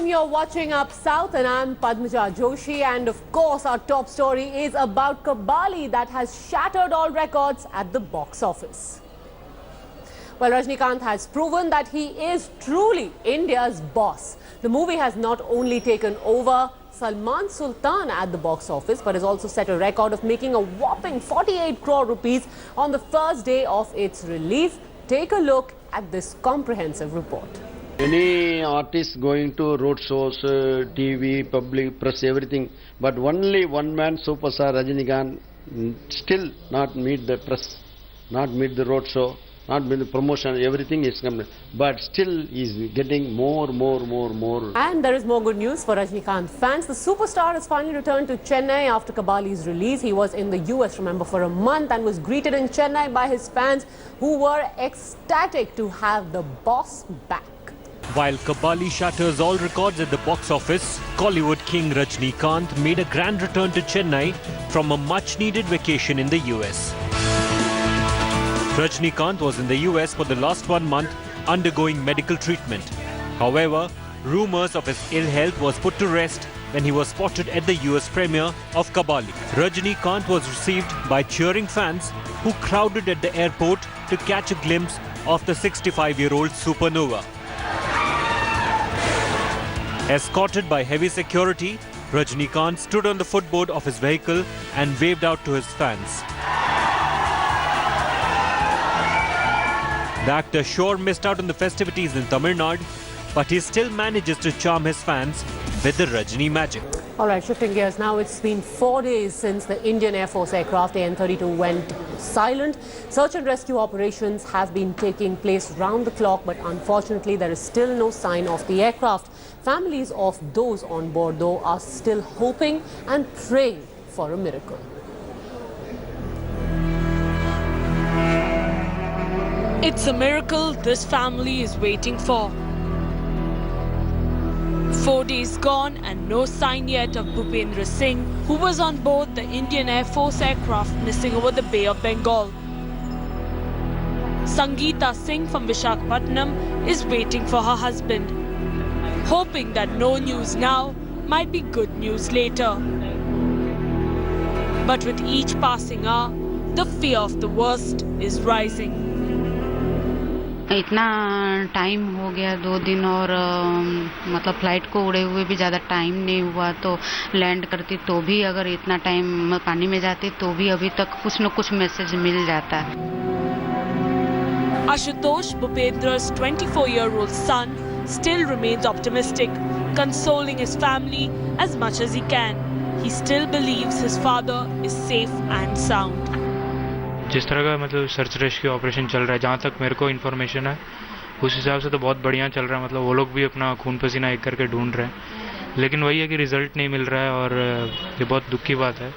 you're watching Up South and I'm Padmaja Joshi, and of course our top story is about Kabali that has shattered all records at the box office. Well, Rajinikanth has proven that he is truly India's boss. The movie has not only taken over Salman Sultan at the box office, but has also set a record of making a whopping 48 crore rupees on the first day of its release. Take a look at this comprehensive report. Any artist going to road shows, TV, public, press, everything, but only one man, superstar Rajinikanth, still not meet the press, not meet the road show, not meet the promotion, everything is coming, but still is getting more. And there is more good news for Rajinikanth fans. The superstar has finally returned to Chennai after Kabali's release. He was in the US, remember, for a month and was greeted in Chennai by his fans who were ecstatic to have the boss back. While Kabali shatters all records at the box office, Kollywood king Rajinikanth made a grand return to Chennai from a much-needed vacation in the US. Rajinikanth was in the US for the last 1 month undergoing medical treatment. However, rumors of his ill health was put to rest when he was spotted at the US premiere of Kabali. Rajinikanth was received by cheering fans who crowded at the airport to catch a glimpse of the 65-year-old supernova. Escorted by heavy security, Rajinikanth stood on the footboard of his vehicle and waved out to his fans. The actor sure missed out on the festivities in Tamil Nadu, but he still manages to charm his fans with the Rajini magic. All right, shifting gears now. It's been 4 days since the Indian Air Force aircraft AN-32 went silent. Search and rescue operations have been taking place round the clock, but unfortunately there is still no sign of the aircraft. Families of those on board, though, are still hoping and praying for a miracle. It's a miracle this family is waiting for. 4 days gone and no sign yet of Bhupendra Singh, who was on board the Indian Air Force aircraft missing over the Bay of Bengal. Sangeeta Singh from Visakhapatnam is waiting for her husband, hoping that no news now might be good news later. But with each passing hour, the fear of the worst is rising. इतना time हो गया 2 दिन और मतलब flight को उड़े हुए भी ज़्यादा टाइम नहीं हुआ, तो लैंड करती तो भी अगर इतना टाइम पानी में जाती तो भी अभी तक कुछ न कुछ मैसेज मिल जाता है. Ashutosh, Bhupendra's 24-year-old son, still remains optimistic, consoling his family as much as he can. He still believes his father is safe and sound. जिस तरह का मतलब सर्च रेस्क्यू ऑपरेशन चल रहा है, जहाँ तक मेरे को इन्फॉर्मेशन है उस हिसाब से तो बहुत बढ़िया चल रहा है. मतलब वो लोग भी अपना खून पसीना एक करके ढूंढ रहे हैं, लेकिन वही है कि रिजल्ट नहीं मिल रहा है और ये बहुत दुख की बात है.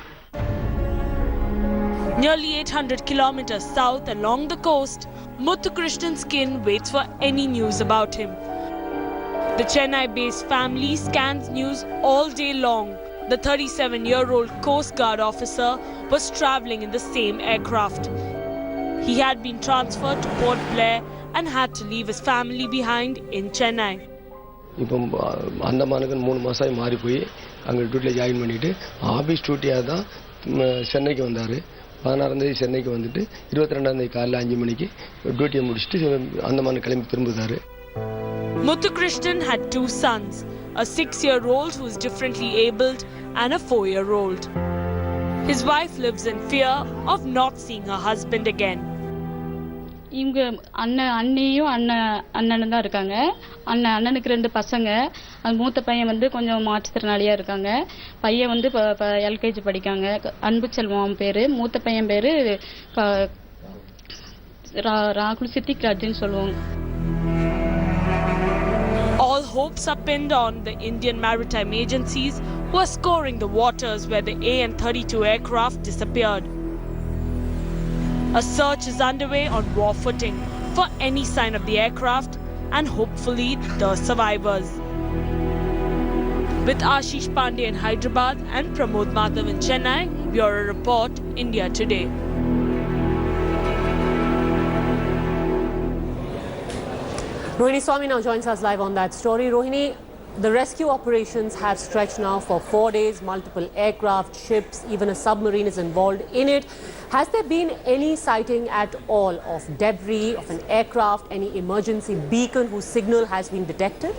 Nearly 800 kilometers south along the coast, Muthukrishnan Skin waits for any news about him. The Chennai-based family scans news all day long. The 37-year-old Coast Guard officer was travelling in the same aircraft. He had been transferred to Port Blair and had to leave his family behind in Chennai. இப்போ அந்தமானுக்கு 3 மாசம் மாறி போய் அங்க டியூட்டில join பண்ணிட்டு office டியூட்டியா தான் சென்னைக்கு வந்தாரு. 16ஆம் தேதி சென்னைக்கு வந்துட்டு 22ஆம் தேதி காலையில 5 மணிக்கு டியூட்டியை முடிச்சிட்டு அந்தமானுக்கு கிளம்பி திரும்புறாரு. Muthukrishnan had 2 sons, a 6-year-old who is differently abled and a 4-year-old. His wife lives in fear of not seeing her husband again. இவங்க அண்ணனும் தான் இருக்காங்க. அண்ணனுக்கு 2 பசங்க. அது மூத்த பையன் வந்து கொஞ்சம் மாற்றுத்திறனாளியாக இருக்காங்க. பையன் வந்து எல்கேஜி படிக்காங்க. அன்பு செல்வம் பேர். மூத்த பையன் பேர் ராகுல் சித்திக் ராஜ்னு சொல்லுவாங்க. All hopes are pinned on the Indian maritime agencies who are scoring the waters where the AN-32 aircraft disappeared. A search is underway on war footing for any sign of the aircraft and hopefully the survivors. With Ashish Pandey in Hyderabad and Pramod Madhav in Chennai, Bureau Report, India Today. Rohini Swami now joins us live on that story. Rohini, The rescue operations have stretched now for 4 days. Multiple aircraft, ships, even a submarine is involved in it. Has there been any sighting at all of debris, of an aircraft, any emergency beacon whose signal has been detected?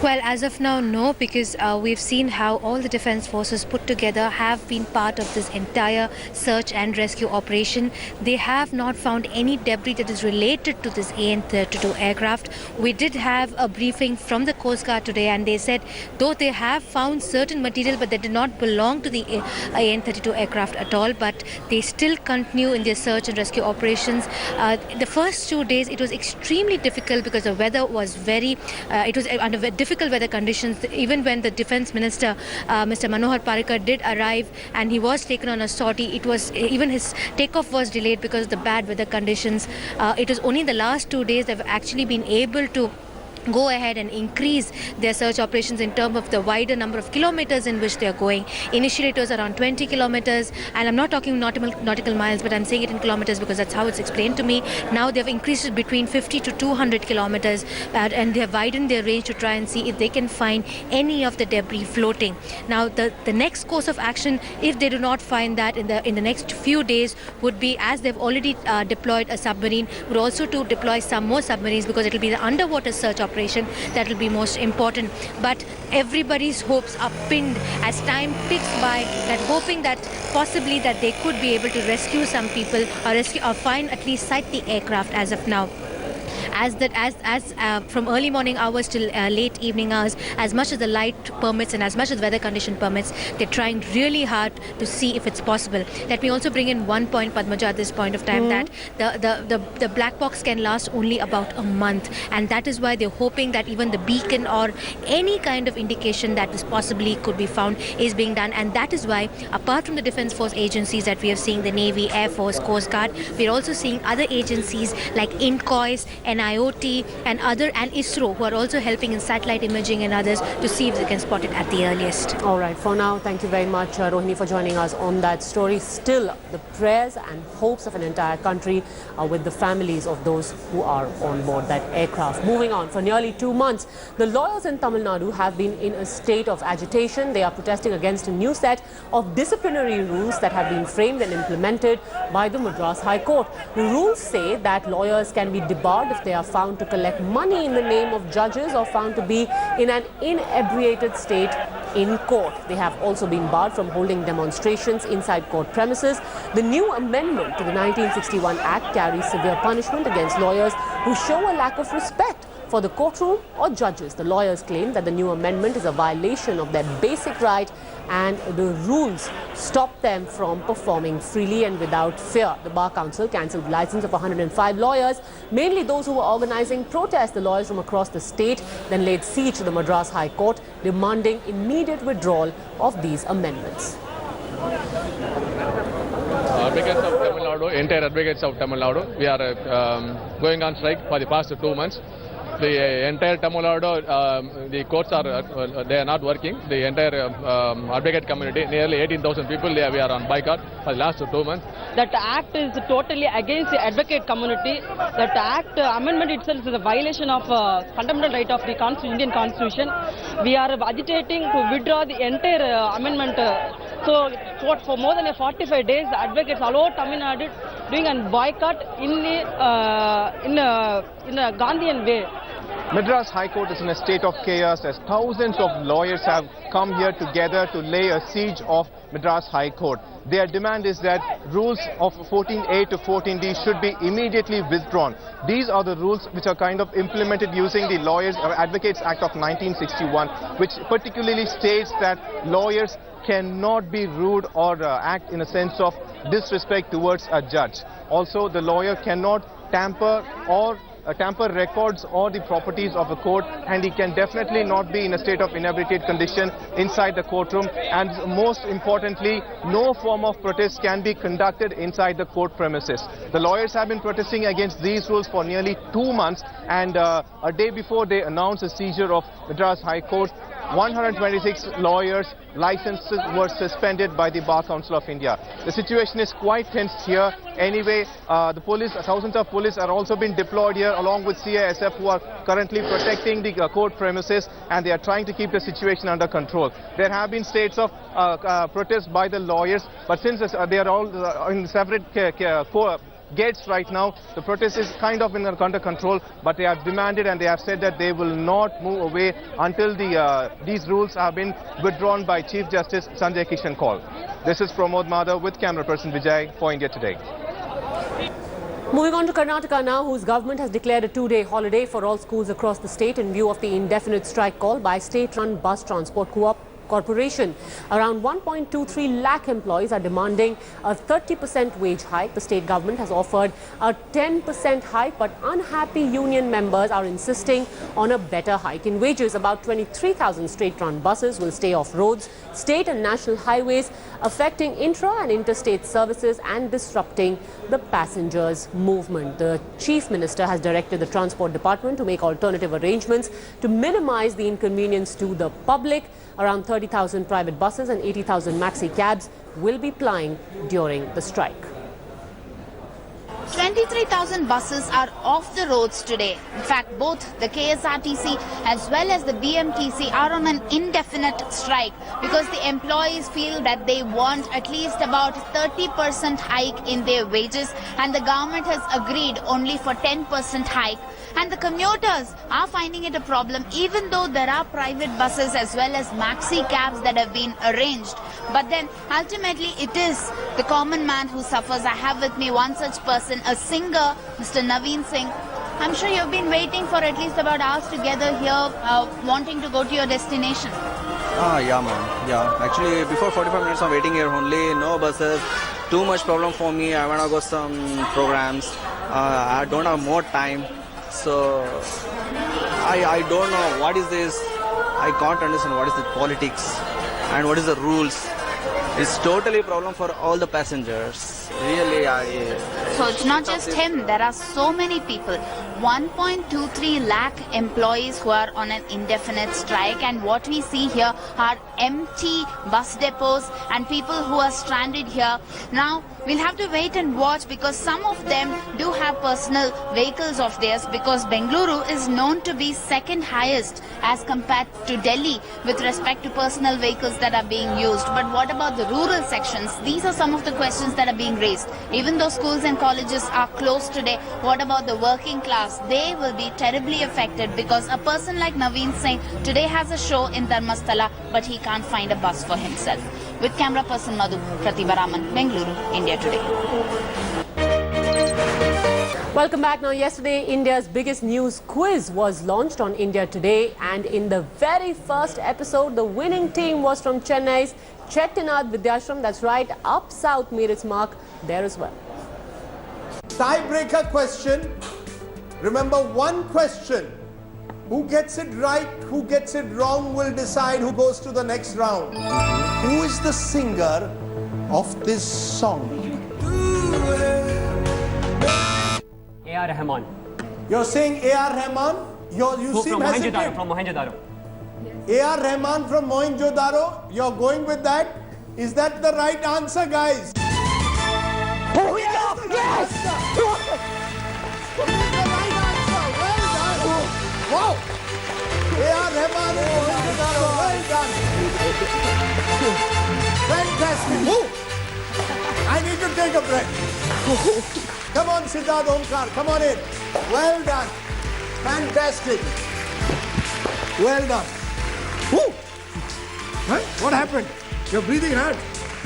Well, as of now, no, because we've seen how all the defense forces put together have been part of this entire search and rescue operation. They have not found any debris that is related to this AN-32 aircraft. We did have a briefing from the Coast Guard today, and they said though they have found certain material, but they did not belong to the AN-32 aircraft at all, but they still continue in their search and rescue operations. The first 2 days, it was extremely difficult because the weather was it was under difficult weather conditions. Even when the Defence Minister, Mr. Manohar Parrikar, did arrive and he was taken on a sortie, it was even his takeoff was delayed because of the bad weather conditions. It was only in the last 2 days they've actually been able to go ahead and increase their search operations in terms of the wider number of kilometers in which they are going. Initially it was around 20 kilometers, and I'm not talking nautical miles, but I'm saying it in kilometers because that's how it's explained to me. Now they've increased it between 50 to 200 kilometers, and they have widened their range to try and see if they can find any of the debris floating. Now the next course of action, if they do not find that in the next few days, would be, as they've already deployed a submarine, would also to deploy some more submarines, because it will be the underwater search operation that will be most important. But everybody's hopes are pinned as time ticks by, that hoping that possibly that they could be able to rescue some people, or find, at least sight the aircraft as of now. From early morning hours till late evening hours, as much as the light permits and as much as the weather condition permits, they're trying really hard to see if it's possible. Let me also bring in one point, Padmaja, at this point of time, that the black box can last only about a month, and that is why they're hoping that even the beacon or any kind of indication that this possibly could be found is being done. And that is why, apart from the Defence Force agencies that we are seeing, the Navy, Air Force, Coast Guard, we're also seeing other agencies like INCOIS, NIOT and ISRO, who are also helping in satellite imaging and others, to see if they can spot it at the earliest. All right, for now, thank you very much, Rohini, for joining us on that story. Still, the prayers and hopes of an entire country are with the families of those who are on board that aircraft. Moving on, for nearly 2 months, the lawyers in Tamil Nadu have been in a state of agitation. They are protesting against a new set of disciplinary rules that have been framed and implemented by the Madras High Court. The rules say that lawyers can be debarred if they are found to collect money in the name of judges or found to be in an inebriated state in court. They have also been barred from holding demonstrations inside court premises. The new amendment to the 1961 Act carries severe punishment against lawyers who show a lack of respect for the courtroom or judges. The lawyers claim that the new amendment is a violation of their basic right, and the rules stop them from performing freely and without fear. The Bar Council cancelled the license of 105 lawyers, mainly those who were organizing protests. The lawyers from across the state then laid siege to the Madras High Court, demanding immediate withdrawal of these amendments. Advocates of Tamil Nadu, entire advocates of Tamil Nadu, we are going on strike for the past 2 months. The entire Tamil Nadu, the courts are they are not working. The entire advocate community, nearly 18,000 people, we are on boycott for the last 2 months. That act is totally against the advocate community. That act amendment itself is a violation of fundamental right of the Indian Constitution. We are agitating to withdraw the entire amendment. So for more than 45 days, the advocates all over Tamil Nadu doing a boycott in a Gandhian way. Madras High Court is in a state of chaos as thousands of lawyers have come here together to lay a siege of Madras High Court. Their demand is that rules of 14A to 14D should be immediately withdrawn. These are the rules which are kind of implemented using the Lawyers or Advocates Act of 1961, which particularly states that lawyers cannot be rude or act in a sense of disrespect towards a judge. Also, the lawyer cannot tamper records or the properties of a court, and he can definitely not be in a state of inebriated condition inside the courtroom, and most importantly, no form of protest can be conducted inside the court premises. The lawyers have been protesting against these rules for nearly 2 months, and a day before they announced a seizure of Madras High Court, 126 lawyers' licenses were suspended by the Bar Council of India. The situation is quite tense here. Anyway, the police, thousands of police are also being deployed here along with CISF, who are currently protecting the court premises, and they are trying to keep the situation under control. There have been states of protest by the lawyers, but since they are all in separate gates right now, the protest is kind of under control, but they have demanded and they have said that they will not move away until these rules have been withdrawn by Chief Justice Sanjay Kishan Kaul. This is Pramod Madhav with camera person Vijay for India Today. Moving on to Karnataka now, whose government has declared a 2-day holiday for all schools across the state in view of the indefinite strike call by state-run bus transport corporation. Around 1.23 lakh employees are demanding a 30% wage hike. The state government has offered a 10% hike, but unhappy union members are insisting on a better hike in wages. About 23,000 state-run buses will stay off roads, state and national highways, affecting intra and interstate services and disrupting the passengers' movement. The Chief Minister has directed the Transport Department to make alternative arrangements to minimize the inconvenience to the public. Around 30,000 private buses and 80,000 maxi cabs will be plying during the strike. 23,000 buses are off the roads today. In fact, both the KSRTC as well as the BMTC are on an indefinite strike because the employees feel that they want at least about 30% hike in their wages, and the government has agreed only for 10% hike. And the commuters are finding it a problem, even though there are private buses as well as maxi cabs that have been arranged. But then ultimately it is the common man who suffers. I have with me one such person, a singer, Mr. Naveen Singh. I'm sure you've been waiting for at least about hours together here, wanting to go to your destination. Yeah, ma'am. Yeah. Actually, before 45 minutes I'm waiting here only. No buses. Too much problem for me. I want to go some programs. I don't have more time. So, I don't know what is this. I can't understand what is the politics and what is the rules. It's totally a problem for all the passengers. Really, So it's not just him. There are so many people. 1.23 lakh employees who are on an indefinite strike, and what we see here are empty bus depots and people who are stranded here. Now, we'll have to wait and watch because some of them do have personal vehicles of theirs, because Bengaluru is known to be second highest as compared to Delhi with respect to personal vehicles that are being used. But what about the rural sections? These are some of the questions that are being raised. Even though schools and colleges are closed today, what about the working class? They will be terribly affected because a person like Naveen Singh today has a show in Dharmasthala, but he can't find a bus for himself. With camera person Nadu, Pratibha Raman, Bengaluru, India Today. Welcome back. Now, yesterday, India's biggest news quiz was launched on India Today, and in the very first episode, the winning team was from Chennai's Chettinad Vidyashram. That's right, up south made its mark there as well. Tiebreaker question. Remember, one question. Who gets it right, who gets it wrong will decide who goes to the next round. Who is the singer of this song? A.R. Rahman. You're saying A.R. Rahman? You seem hesitant. From Mohenjo-daro. A.R. Rahman from Mohenjo-daro. You're going with that? Is that the right answer, guys? Oh, yes! The right answer. Well done. Wow. A.R. Rahman and Mohenjo-daro. Well done. Fantastic. I need to take a breath. Come on, Siddharth Omkar. Come on in. Well done. Fantastic. Well done. Woo. Huh? What happened? You're breathing hard.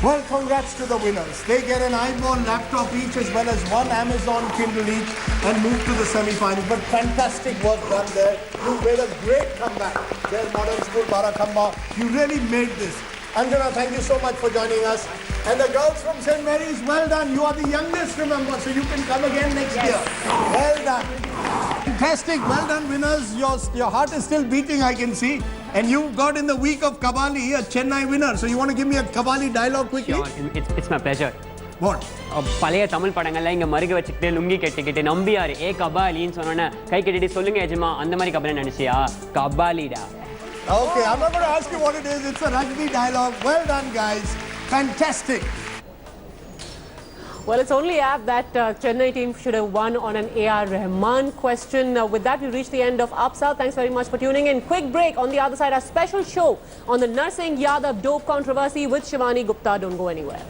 Well, congrats to the winners. They get an iPhone laptop each as well as one Amazon Kindle each and move to the semi-finals. But fantastic work done there. You made a great comeback. Their modern school, Barakamba. You really made this. Anjana, thank you so much for joining us. And the girls from St. Mary's, well done. You are the youngest, remember, so you can come again next year. Well done. Fantastic. Well done, winners. Your heart is still beating, I can see. And you got in the week of Kabali, a Chennai winner. So you want to give me a Kabali dialogue quickly? Sure, it's my pleasure. What? பழைய தமிழ் படங்கள்ல இங்க மறுக வச்சுக்கிட்டு லுங்கி கட்டிக்கிட்டு நம்பியாரு கபாலின்னு சொன்னோன்னே கை கட்டிட்டு சொல்லுங்க எஜமா அந்த மாதிரி கபாலி நினைச்சியா கபாலிடா Okay, I'm not going to ask you what it is. It's a Rajni dialogue. Well done, guys. Fantastic. Well, it's only apt that Chennai team should have won on an A.R. Rahman question. With that, we reach the end of Up South. Thanks very much for tuning in. Quick break. On the other side, a special show on the Narsingh Yadav dope controversy with Shivani Gupta. Don't go anywhere.